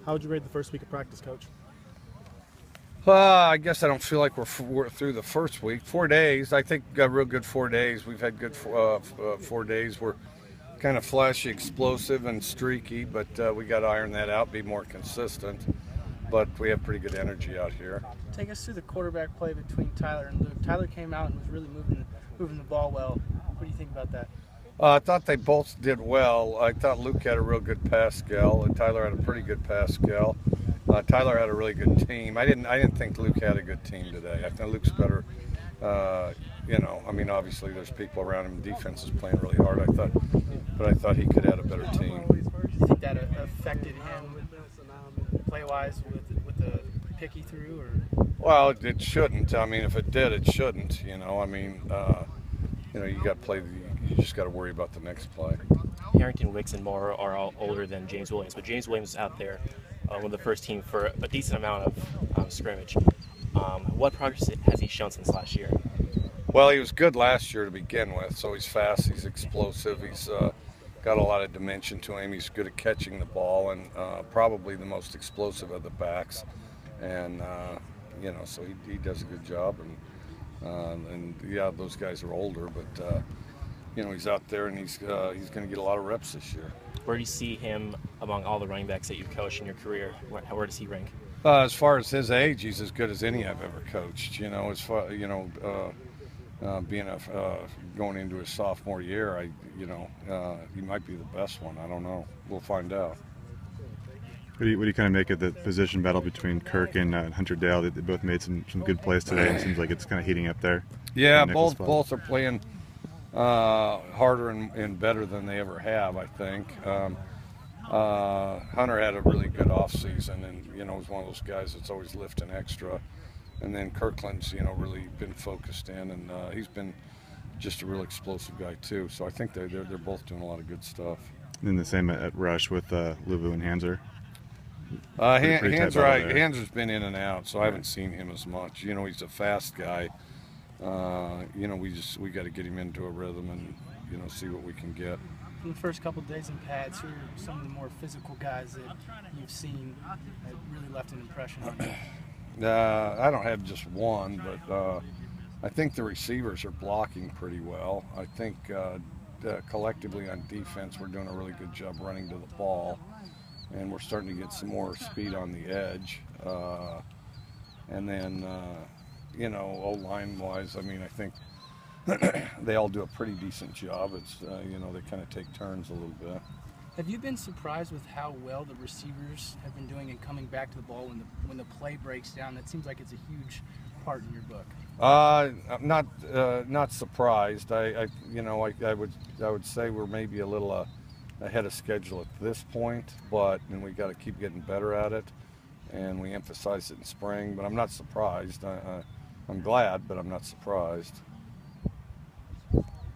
How would you rate the first week of practice, Coach? I guess I don't feel like we're through the first week. 4 days, I think, got real good 4 days. We've had good 4 days. We're kind of flashy, explosive, and streaky, but we got to iron that out, be more consistent. But we have pretty good energy out here. Take us through the quarterback play between Tyler and Luke. Tyler came out and was really moving the ball well. What do you think about that? I thought they both did well. I thought Luke had a real good pass skill, and Tyler had a pretty good pass skill. Tyler had a really good team. I didn't think Luke had a good team today. I think Luke's better. Obviously there's people around him. Defense is playing really hard. I thought he could have a better team. Do you think that affected him play-wise with the pick he threw, or? Well, it shouldn't. I mean, if it did, it shouldn't. You got to play. You just got to worry about the next play. Harrington, Wicks, and Moore are all older than James Williams, but James Williams is out there on the first team for a decent amount of scrimmage. What progress has he shown since last year? Well, he was good last year to begin with, so he's fast, he's explosive, he's got a lot of dimension to him, he's good at catching the ball, and probably the most explosive of the backs. And, so he does a good job. And those guys are older, but, he's out there and he's going to get a lot of reps this year. Where do you see him among all the running backs that you've coached in your career? Where does he rank? As far as his age, he's as good as any I've ever coached. Going into his sophomore year, he might be the best one. I don't know. We'll find out. What do you kind of make of the position battle between Kirk and Hunter Dale? They both made some good plays today, and it seems like it's kind of heating up there. Yeah, both are playing harder and better than they ever have, I think. Hunter had a really good offseason and, was one of those guys that's always lifting extra. And then Kirkland's, really been focused in, and he's been just a real explosive guy too. So I think they're both doing a lot of good stuff. And then the same at rush with Luvu and Hanser. Hanser's been in and out, so I haven't seen him as much. He's a fast guy. We got to get him into a rhythm and see what we can get. In the first couple of days in pads, who are some of the more physical guys that you've seen that really left an impression on you? I don't have just one, but I think the receivers are blocking pretty well. I think collectively on defense we're doing a really good job running to the ball, and we're starting to get some more speed on the edge. And then, O-line wise, I think they all do a pretty decent job. It's, they kind of take turns a little bit. Have you been surprised with how well the receivers have been doing in coming back to the ball when the play breaks down? That seems like it's a huge part in your book. I'm not surprised. I would say we're maybe a little ahead of schedule at this point, and we got to keep getting better at it. And we emphasize it in spring, but I'm not surprised. I'm glad, but I'm not surprised.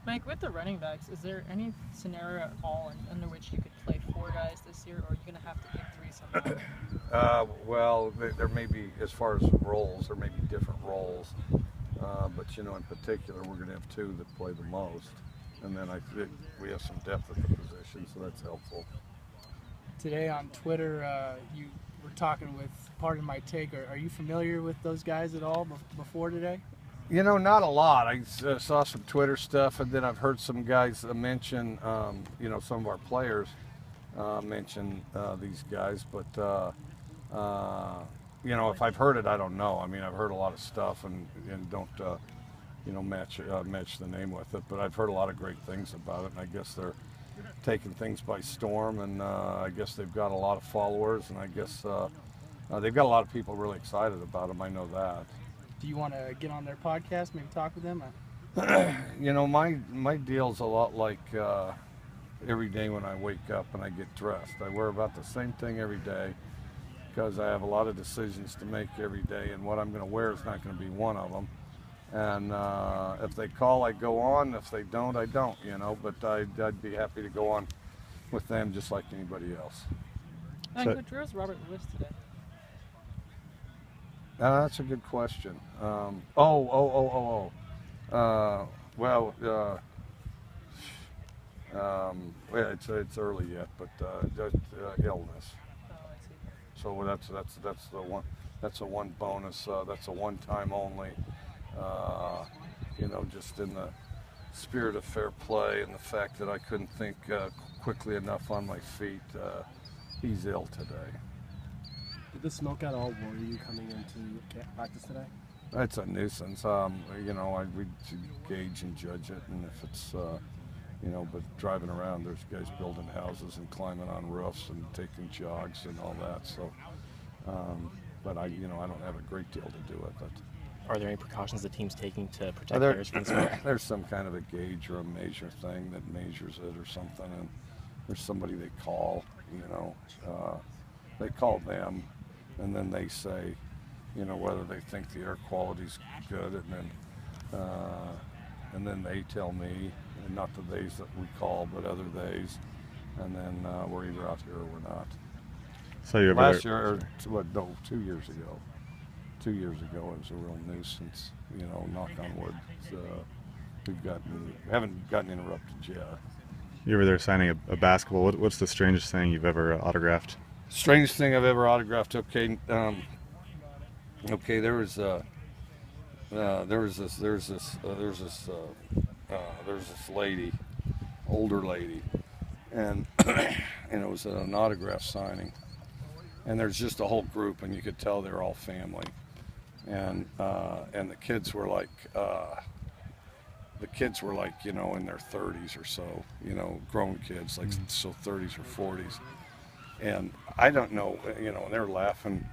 Mike, with the running backs, is there any scenario at all under which you could play 4 guys this year, or are you going to have to pick 3 somehow? Well, there may be, as far as roles, there may be different roles. But, in particular, we're going to have 2 that play the most. And then I think we have some depth at the position, so that's helpful. Today on Twitter, you were talking with Pardon My Take. Are you familiar with those guys at all before today? Not a lot. I saw some Twitter stuff, and then I've heard some guys mention, some of our players mention these guys. But, if I've heard it, I don't know. I've heard a lot of stuff and don't, match the name with it. But I've heard a lot of great things about it, and I guess they're taking things by storm, and I guess they've got a lot of followers, and I guess they've got a lot of people really excited about them. I know that. Do you want to get on their podcast, maybe talk with them? My deal's a lot like every day when I wake up and I get dressed. I wear about the same thing every day because I have a lot of decisions to make every day, and what I'm going to wear is not going to be one of them. And if they call, I go on. If they don't, I don't, But I'd be happy to go on with them just like anybody else. And Coach, where's Robert Lewis today? That's a good question. It's early yet, but just illness. Oh, I see. So that's the one. That's a one bonus. That's a one-time only. You know, just in the spirit of fair play and the fact that I couldn't think quickly enough on my feet. He's ill today. Did the smoke at all worry you coming into practice today? It's a nuisance. You know, we gauge and judge it, and if it's, you know, but driving around, there's guys building houses and climbing on roofs and taking jogs and all that. So, but you know, I don't have a great deal to do with it. Are there any precautions the team's taking to protect players from smoke? There's some kind of a gauge or a measure thing that measures it or something, and there's somebody they call, you know, they call them, and then they say, you know, whether they think the air quality's good, and then they tell me, and not the days that we call, but other days, and then we're either out here or we're not. So you Last year, or what? No, 2 years ago. 2 years ago, it was a real nuisance. You know, knock on wood. Haven't gotten interrupted yet. You were there signing a basketball. What's the strangest thing you've ever autographed? Strangest thing I've ever autographed. Okay, okay. There was this lady, older lady, and and it was an autograph signing. And there's just a whole group, and you could tell they're all family. And the kids were like, you know, in their 30s or so, you know, grown kids, like so 30s or 40s. And I don't know, you know, and they're laughing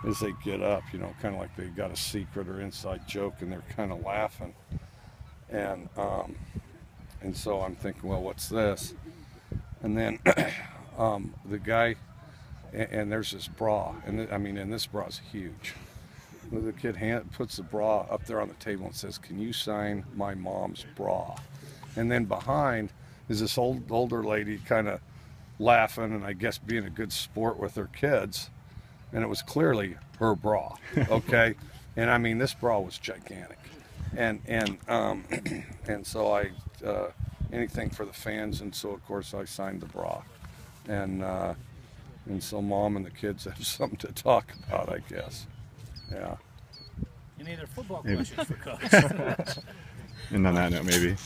as they get up, you know, kind of like they got a secret or inside joke, and they're kind of laughing. And so I'm thinking, well, what's this? And then the guy, and there's this bra, and I mean, and this bra's huge. The kid puts the bra up there on the table and says, "Can you sign my mom's bra?" And then behind is this older lady kind of laughing and I guess being a good sport with her kids. And it was clearly her bra, okay? And I mean, this bra was gigantic. And so I, anything for the fans, and so of course I signed the bra. And so Mom and the kids have something to talk about, I guess. Yeah. Any other football questions for Coach? And on that note, maybe.